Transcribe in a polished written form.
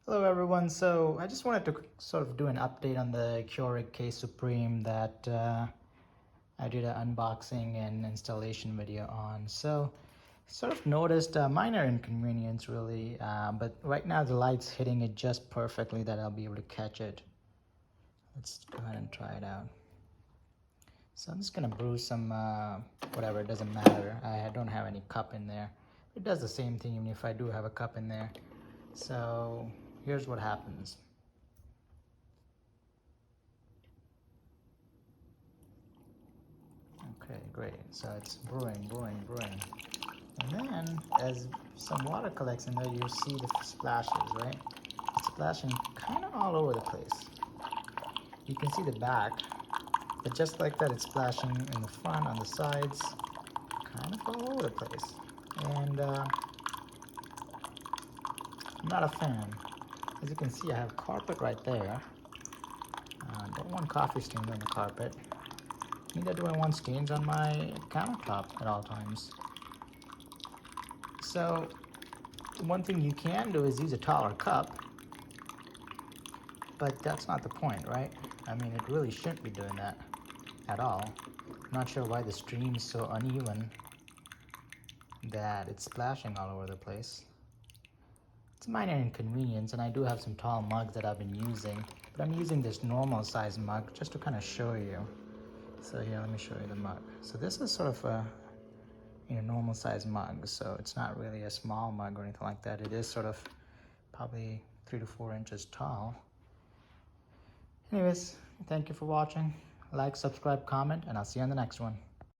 Hello everyone, so I just wanted to sort of do an update on the Keurig K Supreme that I did an unboxing and installation video on. So sort of noticed a minor inconvenience really, but right now the light's hitting it just perfectly that I'll be able to catch it. Let's go ahead and try it out. So I'm just gonna brew some, whatever, it doesn't matter. I don't have any cup in there. It does the same thing even if I do have a cup in there. So here's what happens. Okay, great. So it's brewing. And then as some water collects in there, you'll see the splashes, right? It's splashing kind of all over the place. You can see the back, but just like that, it's splashing in the front, on the sides, kind of all over the place. And I'm not a fan. As you can see, I have carpet right there. Don't want coffee stains on the carpet. Neither do I want stains on my countertop at all times. So one thing you can do is use a taller cup, but that's not the point, right? I mean, it really shouldn't be doing that at all. I'm not sure why the stream is so uneven that it's splashing all over the place. It's a minor inconvenience, and I do have some tall mugs that I've been using, but I'm using this normal size mug just to kind of show you. So here, let me show you the mug. So this is sort of a normal size mug, so it's not really a small mug or anything like that. It is sort of probably 3 to 4 inches tall. Anyways, thank you for watching. Like, subscribe, comment, and I'll see you on the next one.